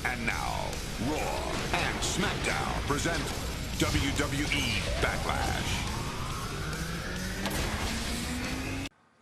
And now, Raw and SmackDown present WWE Backlash.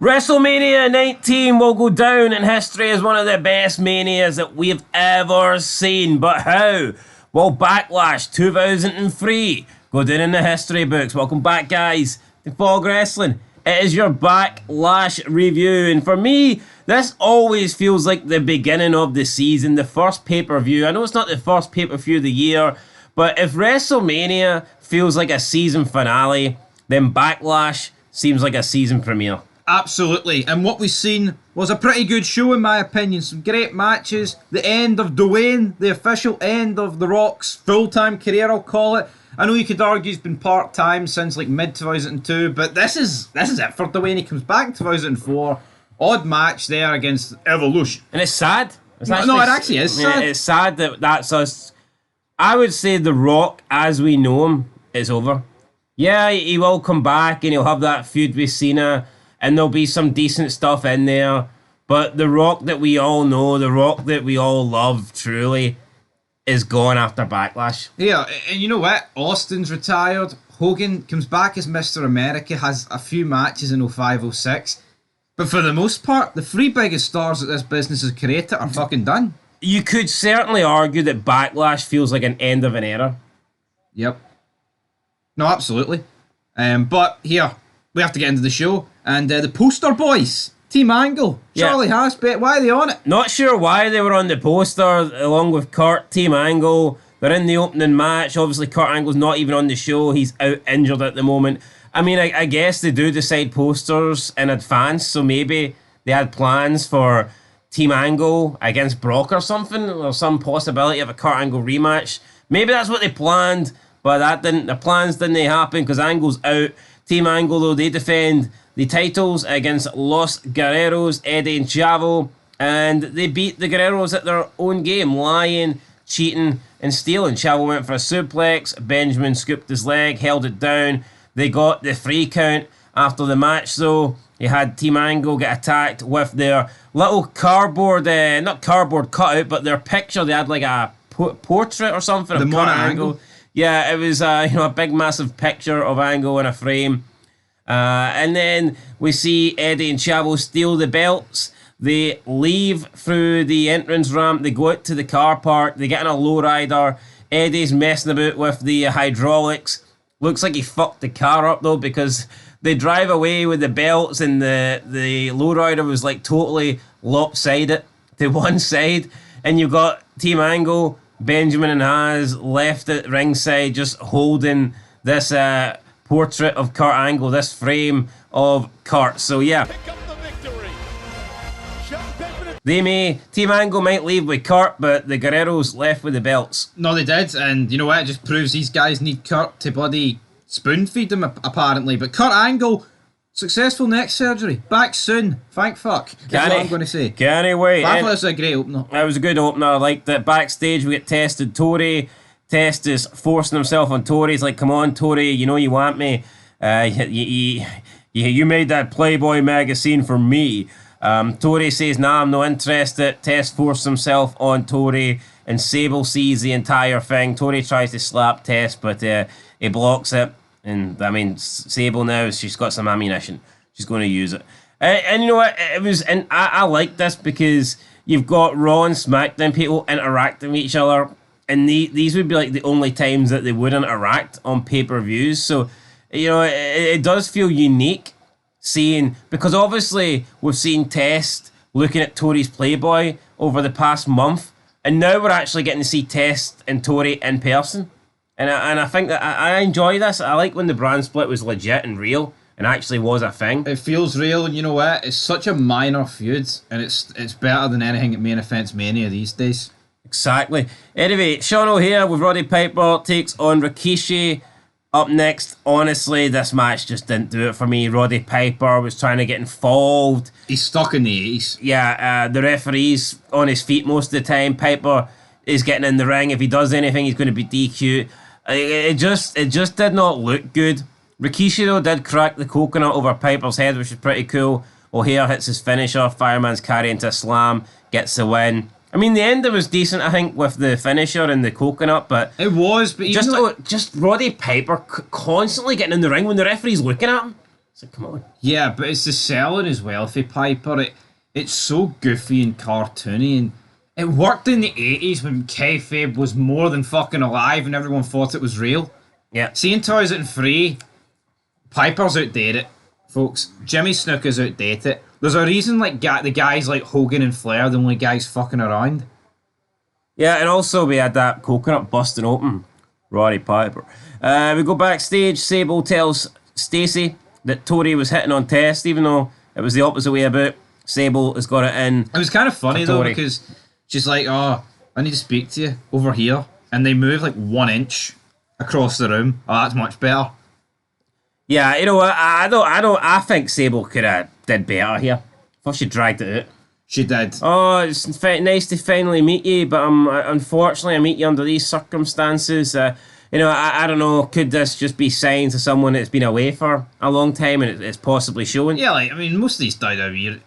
WrestleMania 19 will go down in history as one of the best manias that we've ever seen. But how will Backlash 2003 go down in the history books? Welcome back, guys, to Fog Wrestling. It is your Backlash review, and for me, this always feels like the beginning of the season, the first pay-per-view. I know it's not the first pay-per-view of the year, but if WrestleMania feels like a season finale, then Backlash seems like a season premiere. Absolutely, and what we've seen was a pretty good show in my opinion. Some great matches, the end of Dwayne, the official end of The Rock's full-time career, I'll call it. I know you could argue he's been part-time since like mid-2002, but this is it for Dwayne. He comes back in 2004, odd match there against Evolution. And it's sad. It actually is sad. It's sad that that's us. I would say The Rock, as we know him, is over. Yeah, he will come back and he'll have that feud with CENA, and there'll be some decent stuff in there. But The Rock that we all know, The Rock that we all love, truly, is gone after Backlash. Yeah, and you know what? Austin's retired. Hogan comes back as Mr. America, has a few matches in 05-06. But for the most part, the three biggest stars that this business has created are fucking done. You could certainly argue that Backlash feels like an end of an era. Yep. No, absolutely. But here, we have to get into the show. And the poster boys, Team Angle, Charlie Haas, why are they on it? Not sure why they were on the poster along with Kurt, Team Angle. They're in the opening match. Obviously, Kurt Angle's not even on the show. He's out injured at the moment. I mean, I guess they do decide posters in advance, so maybe they had plans for Team Angle against Brock or something, or some possibility of a Kurt Angle rematch. Maybe that's what they planned, but the plans didn't happen because Angle's out. Team Angle, though, they defend the titles against Los Guerreros, Eddie and Chavo, and they beat the Guerreros at their own game, lying, cheating, and stealing. Chavo went for a suplex, Benjamin scooped his leg, held it down. They got the 3 count after the match, though. You had Team Angle get attacked with their little cardboard, not cardboard cutout, but their picture. They had like a portrait or something of Kurt Angle. Yeah, it was a big massive picture of Angle in a frame. And then we see Eddie and Chavo steal the belts. They leave through the entrance ramp. They go out to the car park. They get in a lowrider. Eddie's messing about with the hydraulics. Looks like he fucked the car up though, because they drive away with the belts and the lowrider was like totally lopsided to one side. And you got Team Angle, Benjamin and Haas left at ringside just holding this portrait of Kurt Angle, this frame of Kurt. So yeah, Team Angle might leave with Kurt, but the Guerreros left with the belts. No, they did, and you know what? It just proves these guys need Kurt to bloody spoon feed them, apparently. But Kurt Angle, successful neck surgery, back soon. Thank fuck. That's what I'm going to say. Can't wait. I thought this was a great opener. It was a good opener. I liked it. Backstage, we get Test and Tori. Test is forcing himself on Tori. He's like, come on, Tori, you know you want me. You made that Playboy magazine for me. Tori says, nah, I'm not interested. Test forces himself on Tori, and Sable sees the entire thing. Tori tries to slap Test, but he blocks it. And I mean, Sable now, she's got some ammunition. She's going to use it. And you know what? I like this because you've got Raw and SmackDown people interacting with each other. And these would be like the only times that they would interact on pay-per-views. So, you know, it does feel unique seeing, because obviously we've seen Test looking at Tori's Playboy over the past month. And now we're actually getting to see Test and Tori in person. And I think that I enjoy this. I like when the brand split was legit and real and actually was a thing. It feels real, and you know what? It's such a minor feud, and it's better than anything at Main Events Mania these days. Exactly. Anyway, Sean O'Haire with Roddy Piper takes on Rikishi. Up next, honestly, this match just didn't do it for me. Roddy Piper was trying to get involved. He's stuck in the 80s. Yeah, the referee's on his feet most of the time. Piper is getting in the ring. If he does anything, he's going to be DQ. It just did not look good. Rikishi, though, did crack the coconut over Piper's head, which is pretty cool. O'Haire hits his finisher. Fireman's carry into a slam. Gets the win. I mean, the ending was decent, I think, with the finisher and the coconut, but It was, but even just Roddy Piper constantly getting in the ring when the referee's looking at him. It's like, come on. yeah, but it's the selling as well for Piper. It's so goofy and cartoony, and it worked in the 80s when kayfabe was more than fucking alive and everyone thought it was real. Yeah. Seeing toys at free, Piper's outdated, folks. Jimmy Snuka's outdated. There's a reason like the guys like Hogan and Flair, the only guys fucking around. Yeah, and also we had that coconut busting open. Roddy Piper. We go backstage. Sable tells Stacey that Tori was hitting on Test, even though it was the opposite way about. Sable has got it in. It was kind of funny though, because she's like, "Oh, I need to speak to you over here," and they move like 1 inch across the room. Oh, that's much better. Yeah, you know what? I think Sable could have did better here. Thought she dragged it out. She did. Oh, it's nice to finally meet you, but unfortunately I meet you under these circumstances. You know, I don't know. Could this just be signs to someone that's been away for a long time and it's possibly showing? Yeah, like I mean, most of these WWE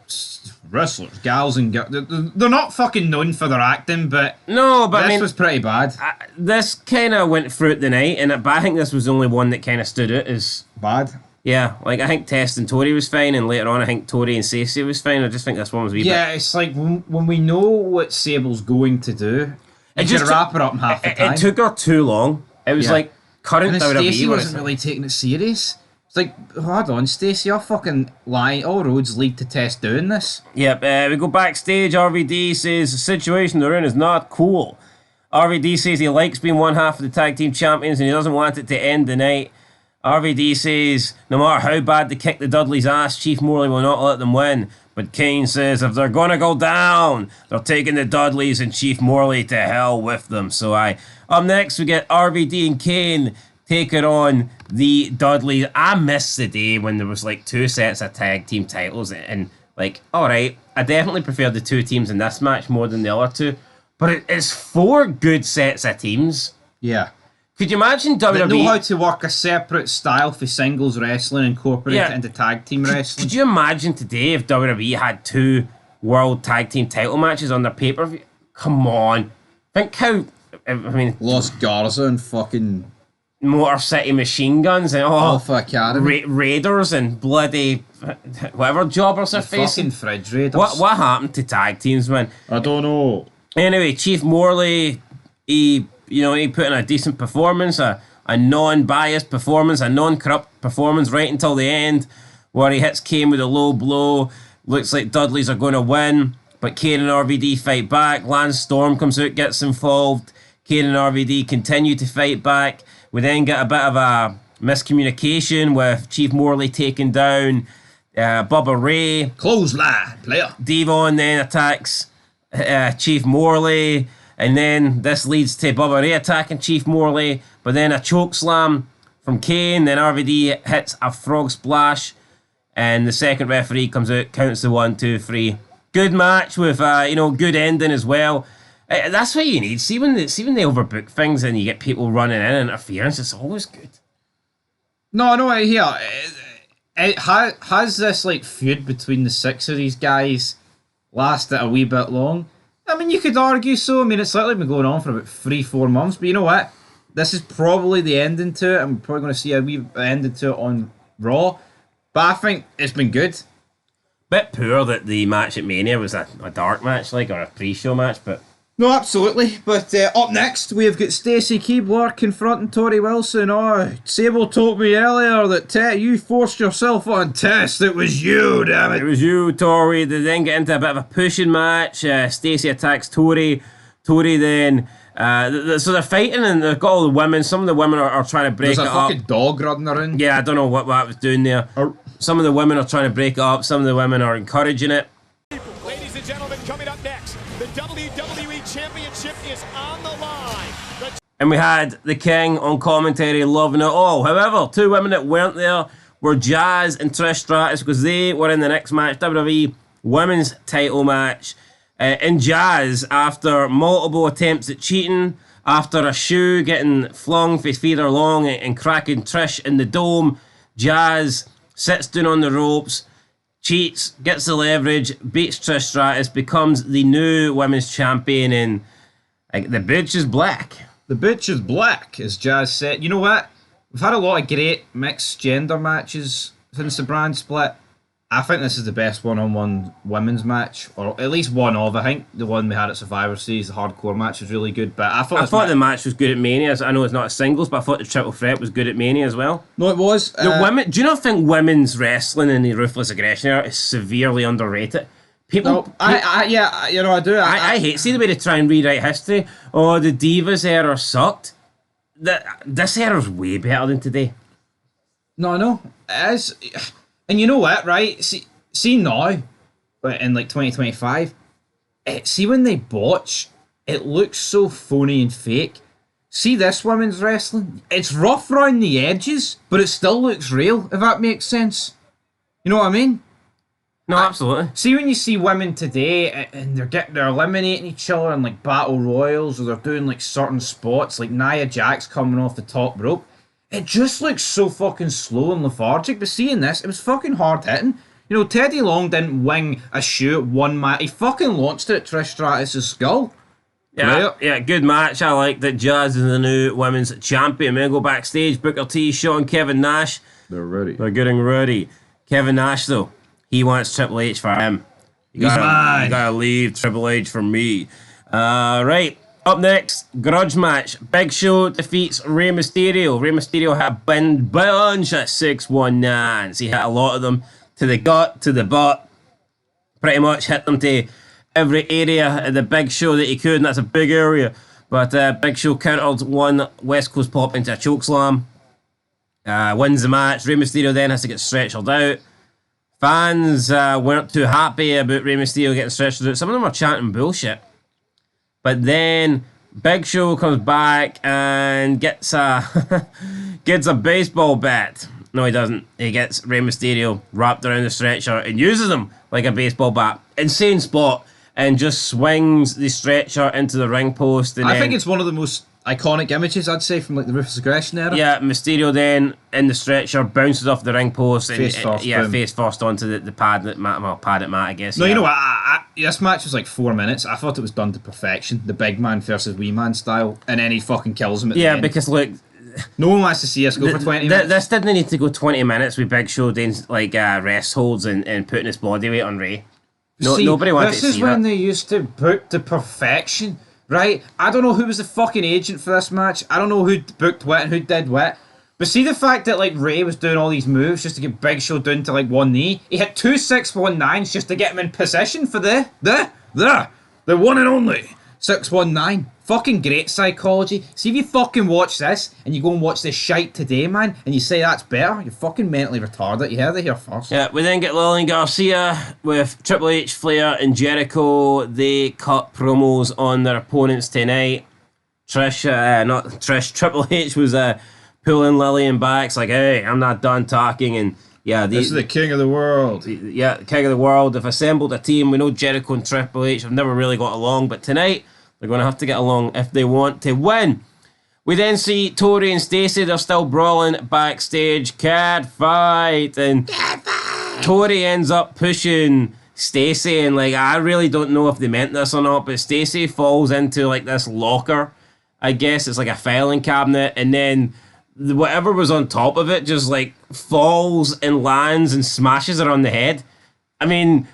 wrestlers, gals and they're not fucking known for their acting, but no, but this I mean, was pretty bad. This kind of went throughout the night, but I think this was the only one that kind of stood out as Bad. yeah. Like I think Test and Tori was fine, and later on I think Tori and Stacey was fine. I just think this one was a wee bit. Yeah, it's like when we know what Sable's going to do, you just wrap it up in half the time. It took her too long. It was like current and WWE. Stacey wasn't really taking it serious. It's like, hold on, Stacey, you're fucking lying. All roads lead to Test doing this. Yep, we go backstage. RVD says the situation they're in is not cool. RVD says he likes being one half of the tag team champions and he doesn't want it to end the night. RVD says no matter how bad they kick the Dudleys' ass, Chief Morley will not let them win. But Kane says if they're gonna go down, they're taking the Dudleys and Chief Morley to hell with them. So up next we get RVD and Kane taking on the Dudleys. I miss the day when there was like 2 sets of tag team titles and like, alright, I definitely prefer the 2 teams in this match more than the other 2. But it's 4 good sets of teams. Yeah. Could you imagine WWE... They know how to work a separate style for singles wrestling and incorporate it into tag team wrestling. Could you imagine today if WWE had 2 world tag team title matches on their pay-per-view? Come on. Think how... I mean... Los Garza and fucking... Motor City Machine Guns and Alpha Academy. Raiders and bloody... whatever jobbers are facing. Fucking fridge raiders. What happened to tag teams, man? I don't know. Anyway, Chief Morley, he put in a decent performance, a non-biased performance, a non-corrupt performance right until the end, where he hits Kane with a low blow. Looks like Dudleys are going to win, but Kane and RVD fight back. Lance Storm comes out, gets involved. Kane and RVD continue to fight back. We then get a bit of a miscommunication with Chief Morley taking down Bubba Ray. Clothesline, player. Devon then attacks Chief Morley. And then this leads to Bubba Ray attacking Chief Morley, but then a choke slam from Kane. Then RVD hits a frog splash, and the second referee comes out, counts the 1, 2, 3. Good match with good ending as well. That's what you need. See when they overbook things and you get people running in and interference. It's always good. No, I hear. Has this like feud between the 6 of these guys lasted a wee bit long? I mean, you could argue so. I mean, it's likely been going on for about 3-4 months. But you know what? This is probably the ending to it. I'm probably going to see a wee ending to it on Raw. But I think it's been good. Bit poor that the match at Mania was a dark match, like, or a pre-show match, but... No, absolutely. But up next, we've got Stacey Keibler confronting Tori Wilson. Oh, Sable told me earlier that you forced yourself on Test. It was you, damn it. It was you, Tori. They then get into a bit of a pushing match. Stacey attacks Tori. Tori then... so they're fighting and they've got all the women. Some of the women are trying to break it up. There's a fucking dog running around. Yeah, I don't know what was doing there. Some of the women are trying to break it up. Some of the women are encouraging it. Ladies and gentlemen, coming up next, the WWE Championship is on the line. And we had the King on commentary loving it all. However, 2 women that weren't there were Jazz and Trish Stratus because they were in the next match, WWE Women's title match. And Jazz, after multiple attempts at cheating, after a shoe getting flung for feet long and cracking Trish in the dome, Jazz sits down on the ropes, cheats, gets the leverage, beats Trish Stratus, becomes the new women's champion, and like, the bitch is black. The bitch is black, as Jazz said. You know what? We've had a lot of great mixed gender matches since the brand split. I think this is the best one-on-one women's match, or at least one of. I think the one we had at Survivor Series, the hardcore match, was really good. But I thought the match was good at Mania. I know it's not a singles, but I thought the triple threat was good at Mania as well. No, it was. The women. Do you not think women's wrestling in the Ruthless Aggression era is severely underrated? I do. I hate see the way they try and rewrite history. Oh, the Divas era sucked. This era's way better than today. No, it is. And you know what, right? See now, in like 2025, see when they botch, it looks so phony and fake. See this women's wrestling? It's rough around the edges, but it still looks real, if that makes sense. You know what I mean? No, absolutely. See when you see women today and they're eliminating each other in like battle royals, or they're doing like certain spots, like Nia Jax coming off the top rope. It just looks so fucking slow and lethargic. But seeing this, it was fucking hard hitting. You know, Teddy Long didn't wing a shoe at one match. He fucking launched it at Trish Stratus' skull. Yeah, good match. I like that Jazz is the new women's champion. We go backstage. Booker T, Shawn, Kevin Nash. They're ready. They're getting ready. Kevin Nash, though, he wants Triple H for him. You gotta leave Triple H for me. Right. Up next, grudge match. Big Show defeats Rey Mysterio. Rey Mysterio had a bunch of 619s. He hit a lot of them to the gut, to the butt. Pretty much hit them to every area of the Big Show that he could, and that's a big area. But Big Show countered one West Coast pop into a chokeslam. Wins the match. Rey Mysterio then has to get stretched out. Fans weren't too happy about Rey Mysterio getting stretched out. Some of them are chanting bullshit. But then Big Show comes back and gets a gets a baseball bat. No, he doesn't. He gets Rey Mysterio wrapped around the stretcher and uses him like a baseball bat. Insane spot. And just swings the stretcher into the ring post. And I think it's one of the most iconic images, I'd say, from like the Ruthless Aggression era. Yeah, Mysterio then in the stretcher bounces off the ring post and face first onto the padded mat, I guess. No, you know what? This match was like 4 minutes. I thought it was done to perfection, the big man versus wee man style, and then he fucking kills him at the end. Yeah, because look, no one wants to see us go for 20 minutes. This didn't need to go 20 minutes with Big Show doing like rest holds and putting his body weight on Rey. Nobody wanted to see that. This is when they used to book to perfection. Right? I don't know who was the fucking agent for this match. I don't know who booked what and who did what. But see the fact that like Rey was doing all these moves just to get Big Show down to like one knee. He hit 2 619s just to get him in position for the one and only 619. Fucking great psychology. See if you fucking watch this and you go and watch this shite today, man, and you say that's better, you're fucking mentally retarded. You heard it here first. Yeah, we then get Lillian Garcia with Triple H, Flair, and Jericho. They cut promos on their opponents tonight. Triple H was pulling Lillian back. It's like, hey, I'm not done talking, and yeah, this is the king of the world. Yeah, king of the world. They've assembled a team. We know Jericho and Triple H have never really got along, but tonight they're going to have to get along if they want to win. We then see Tori and Stacey. They're still brawling backstage. Cat fight. And Tori ends up pushing Stacey. And like, I really don't know if they meant this or not, but Stacey falls into like this locker. I guess it's like a filing cabinet. And then whatever was on top of it just like falls and lands and smashes her on the head. I mean,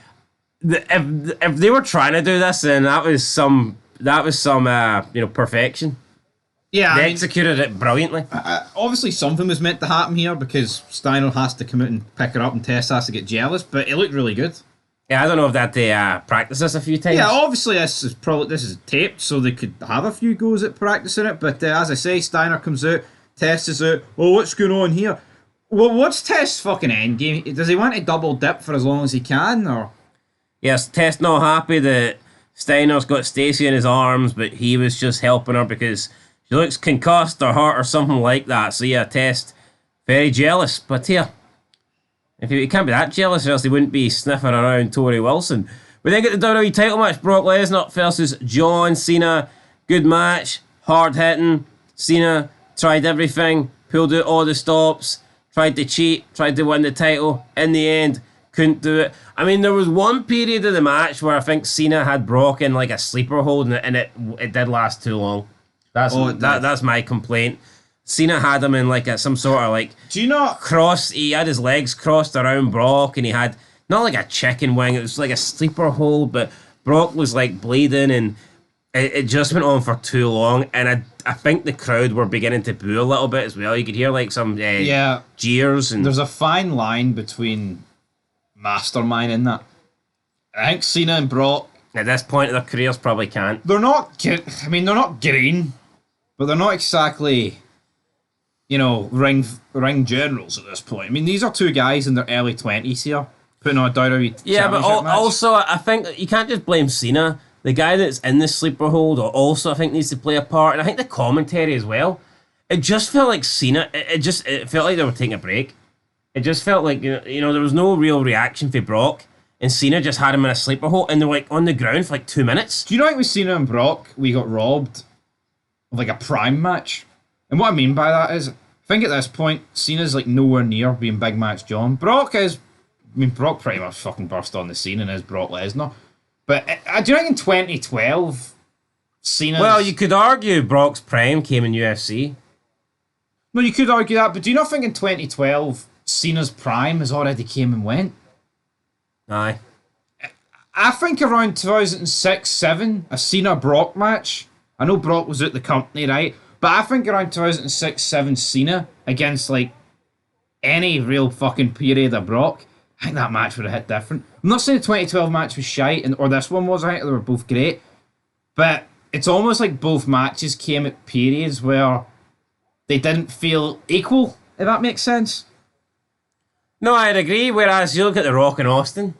if they were trying to do this, then that was some perfection. Yeah, they executed it brilliantly. Obviously, something was meant to happen here because Steiner has to come out and pick her up, and Tess has to get jealous. But it looked really good. Yeah, I don't know if that they practiced this a few times. Yeah, obviously this is taped, so they could have a few goes at practicing it. But as I say, Steiner comes out, Tess is out. Oh, what's going on here? Well, what's Tess' fucking end game? Does he want to double dip for as long as he can, or? Yes, Tess not happy that Steiner's got Stacey in his arms, but he was just helping her because she looks concussed or hurt or something like that. So yeah, Tess very jealous. But here, if he can't be that jealous, or else he wouldn't be sniffing around Tori Wilson. We then get the WWE title match: Brock Lesnar versus John Cena. Good match, hard hitting. Cena tried everything, pulled out all the stops, tried to cheat, tried to win the title. In the end, couldn't do it. I mean, there was one period of the match where I think Cena had Brock in like a sleeper hold, and it did last too long. That's my complaint. Cena had him in like some sort of like cross. He had his legs crossed around Brock, and he had not like a chicken wing. It was like a sleeper hold, but Brock was like bleeding, and it just went on for too long. And I think the crowd were beginning to boo a little bit as well. You could hear like some jeers. And there's a fine line between mastermind in that. I think Cena and Brock at this point of their careers probably can't. They're not green, but they're not exactly, ring generals at this point. I mean, these are two guys in their early 20s here, putting on a WWE championship match. Also, I think you can't just blame Cena. The guy that's in the sleeper hold also, I think, needs to play a part, and I think the commentary as well. It just felt like Cena. It felt like they were taking a break. It just felt like there was no real reaction for Brock, and Cena just had him in a sleeper hold, and they're like on the ground for like 2 minutes. Do you know, like with Cena and Brock, we got robbed of like a prime match? And what I mean by that is, I think at this point, Cena's like nowhere near being Big Match John. Brock pretty much fucking burst on the scene and is Brock Lesnar. But do you think in 2012, Cena's... Well, you could argue Brock's prime came in UFC. No, you could argue that, but do you not think in 2012, Cena's prime has already came and went? Aye. I think around 2006-07, a Cena-Brock match, I know Brock was at the company, right? But I think around 2006-07 Cena against, like, any real fucking period of Brock, I think that match would have hit different. I'm not saying the 2012 match was shite, or this one was, I think they were both great. But it's almost like both matches came at periods where they didn't feel equal, if that makes sense. No, I'd agree. Whereas you look at The Rock and Austin,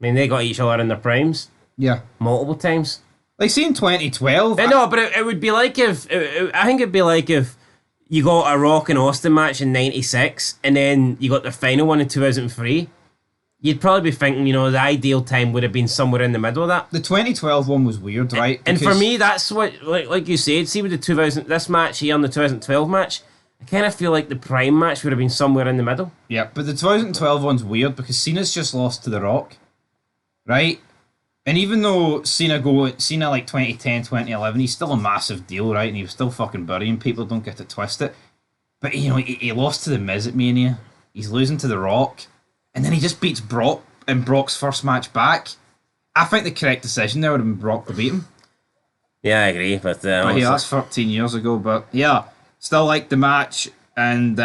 I mean, they got each other in their primes. Yeah. Multiple times. Like, see, in 2012... No, but it would be like if... I think it'd be like if you got a Rock and Austin match in 96, and then you got the final one in 2003. You'd probably be thinking, the ideal time would have been somewhere in the middle of that. The 2012 one was weird, right? And for me, that's what, like you said, see with this match here and the 2012 match, I kind of feel like the prime match would have been somewhere in the middle. Yeah, but the 2012 one's weird because Cena's just lost to The Rock, right? And even though Cena like 2010, 2011, he's still a massive deal, right? And he was still fucking burying people, don't get it twisted. But, he lost to The Miz at Mania. He's losing to The Rock. And then he just beats Brock in Brock's first match back. I think the correct decision there would have been Brock to beat him. Yeah, I agree. But yeah, that's 13 years ago. But yeah, still like the match. And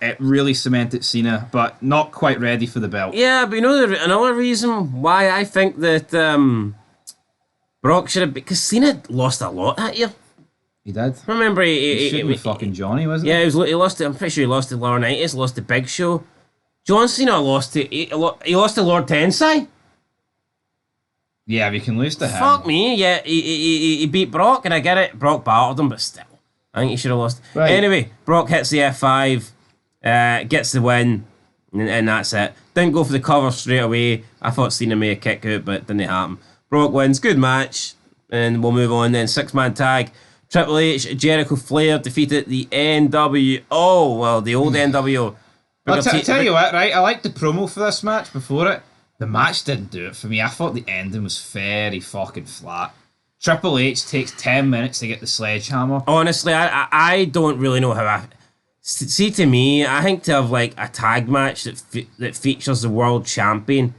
it really cemented Cena, but not quite ready for the belt. Yeah, but another reason why I think that Brock should have... Because Cena lost a lot that year. He did. Remember, he should be fucking Johnny, wasn't he? Yeah, he lost to... I'm pretty sure he lost to Laurinaitis, lost to Big Show. John Cena lost to... He lost to Lord Tensai. Yeah, we can lose to him. Fuck me, yeah. He beat Brock, and I get it. Brock battled him, but still. I think he should have lost. Right. Anyway, Brock hits the F5, gets the win, and that's it. Didn't go for the cover straight away. I thought Cena may have kicked out, but it didn't happen. Brock wins. Good match. And we'll move on then. 6-man tag. Triple H, Jericho, Flair defeated the NWO. Well, the old NWO. I'll tell you what, right? I liked the promo for this match before it. The match didn't do it for me. I thought the ending was very fucking flat. Triple H takes 10 minutes to get the sledgehammer. Honestly, I don't really know how I... See, to me, I think to have like a tag match that features the world champion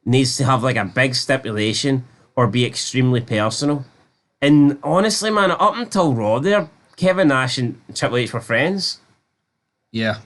needs to have like a big stipulation or be extremely personal. And honestly, man, up until Raw there, Kevin Nash and Triple H were friends. Yeah.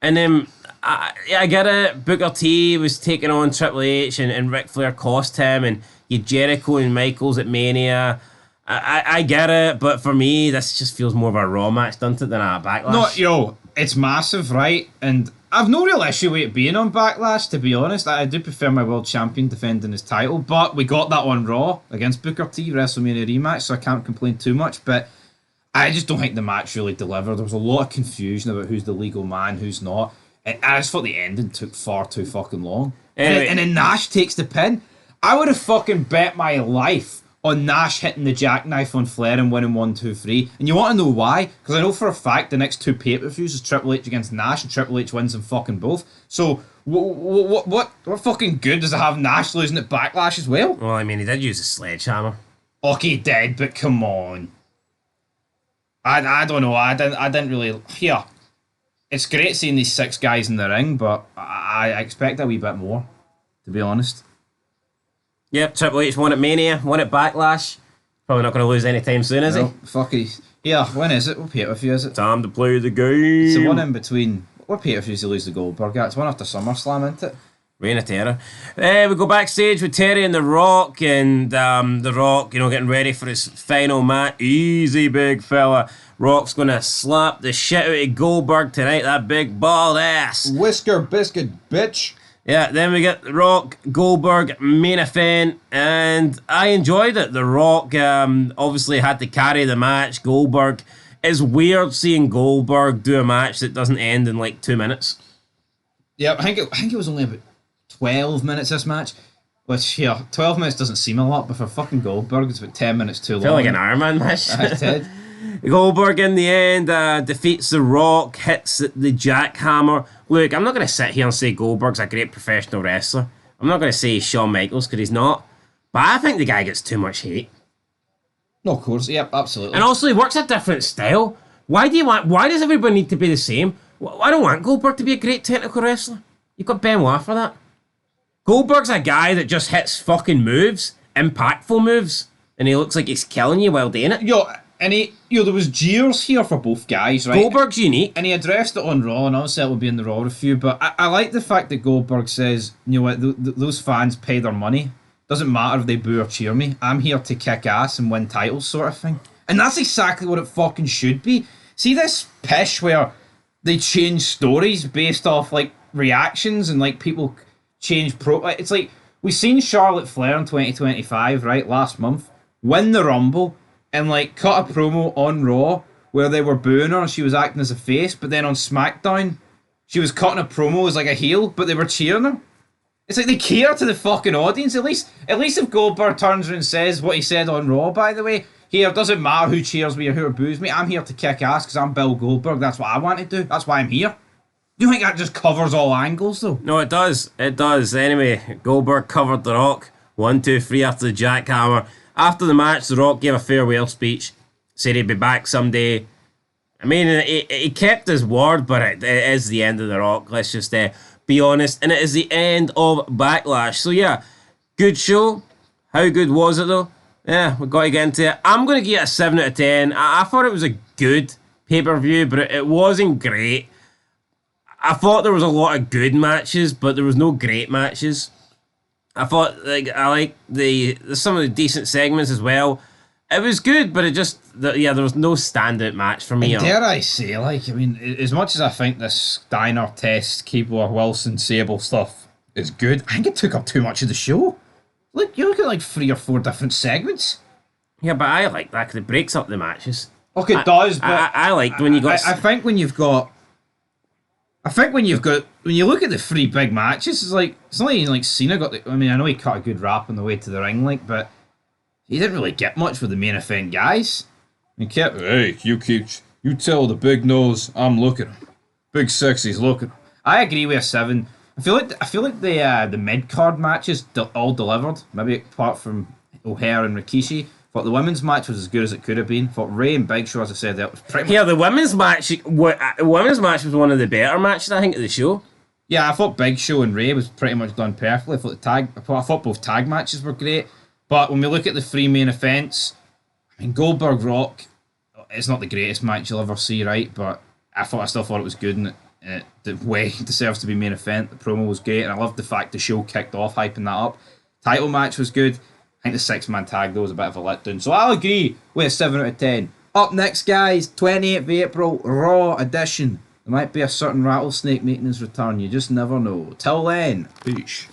And then, I get it, Booker T was taking on Triple H and Ric Flair cost him, and you had Jericho and Michaels at Mania. I get it, but for me, this just feels more of a Raw match, doesn't it, than a Backlash? No, it's massive, right? And I've no real issue with it being on Backlash, to be honest. I do prefer my world champion defending his title, but we got that on Raw against Booker T, WrestleMania rematch, so I can't complain too much, but I just don't think the match really delivered. There was a lot of confusion about who's the legal man, who's not. And I just thought the ending took far too fucking long. Anyway. And then Nash takes the pin. I would have fucking bet my life on Nash hitting the jackknife on Flair and winning 1, 2, 3. And you want to know why? Because I know for a fact the next 2 pay-per-views is Triple H against Nash, and Triple H wins them fucking both. So what fucking good does it have Nash losing at Backlash as well? Well, I mean, he did use a sledgehammer. Okay, he did, but come on. I don't know. I didn't really. Here, it's great seeing these 6 guys in the ring, but I expect a wee bit more, to be honest. Yep, Triple H won at Mania, won at Backlash. Probably not going to lose anytime soon, is he? Fuck it. Yeah, when is it? What pay-per-view is it? Time to play the game. It's the one in between. What pay-per-view does he lose the Goldberg at? It's one after SummerSlam, isn't it? Reign of Terror. We go backstage with Terry and The Rock, and The Rock, getting ready for his final match. Easy, big fella. Rock's going to slap the shit out of Goldberg tonight, that big bald ass. Whisker biscuit, bitch. Yeah, then we get The Rock, Goldberg, main event, and I enjoyed it. The Rock obviously had to carry the match. Goldberg, it's weird seeing Goldberg do a match that doesn't end in like 2 minutes. Yeah, I think it was only about 12 minutes this match, which, 12 minutes doesn't seem a lot, but for fucking Goldberg, it's about 10 minutes too long. I feel like an Iron Man match. I did. Goldberg in the end defeats The Rock, hits the jackhammer. Look, I'm not going to sit here and say Goldberg's a great professional wrestler. I'm not going to say he's Shawn Michaels, because he's not. But I think the guy gets too much hate. No, of course. Yep, absolutely. And also, he works a different style. Why does everybody need to be the same? I don't want Goldberg to be a great technical wrestler. You've got Benoit for that. Goldberg's a guy that just hits fucking moves, impactful moves, and he looks like he's killing you while doing it. There was jeers here for both guys, right? Goldberg's unique. And he addressed it on Raw, and obviously it will be in the Raw review, but I like the fact that Goldberg says, you know what, those fans pay their money. Doesn't matter if they boo or cheer me. I'm here to kick ass and win titles, sort of thing. And that's exactly what it fucking should be. See this pish where they change stories based off, like, reactions and, like, people change it's like, we seen Charlotte Flair in 2025, right, last month, win the Rumble, and, like, cut a promo on Raw where they were booing her and she was acting as a face, but then on SmackDown, she was cutting a promo as, like, a heel, but they were cheering her. It's like they care to the fucking audience. At least if Goldberg turns around and says what he said on Raw, by the way, here, it doesn't matter who cheers me or who boos me, I'm here to kick ass because I'm Bill Goldberg, that's what I want to do, that's why I'm here. Do you think that just covers all angles, though? No, it does. It does. Anyway, Goldberg covered The Rock. 1, 2, 3 after the jackhammer. After the match, The Rock gave a farewell speech. Said he'd be back someday. I mean, he kept his word, but it is the end of The Rock. Let's just be honest. And it is the end of Backlash. So, yeah, good show. How good was it, though? Yeah, we've got to get into it. I'm going to give it a 7 out of 10. I thought it was a good pay-per-view, but it wasn't great. I thought there was a lot of good matches, but there was no great matches. I thought, I like some of the decent segments as well. It was good, but there was no standout match for me. And dare I say, as much as I think this Steiner, Test, Keebler, Wilson, Sable stuff is good, I think it took up too much of the show. Look, you look at 3 or 4 different segments. Yeah, but I like that because it breaks up the matches. Okay, it does, but I liked when you got. I think when you look at the 3 big matches, it's not even like Cena got I know he cut a good rap on the way to the ring, but he didn't really get much with the main event guys. He kept, hey, you tell the big nose I'm looking. Big sexy's looking. I agree with a 7. I feel like the mid card matches all delivered. Maybe apart from O'Hare and Rikishi. But the women's match was as good as it could have been. Thought Ray and Big Show, as I said, that was pretty much... Yeah, the women's match was one of the better matches, I think, of the show. Yeah, I thought Big Show and Ray was pretty much done perfectly. I thought both tag matches were great. But when we look at the 3 main events, Goldberg Rock, it's not the greatest match you'll ever see, right? But I still thought it was good, and the way it deserves to be main event. The promo was great, and I loved the fact the show kicked off, hyping that up. Title match was good. I think the 6-man tag, though, was a bit of a letdown. So I'll agree with a 7 out of 10. Up next, guys, 28th of April, Raw edition. There might be a certain rattlesnake making his return. You just never know. Till then, peace.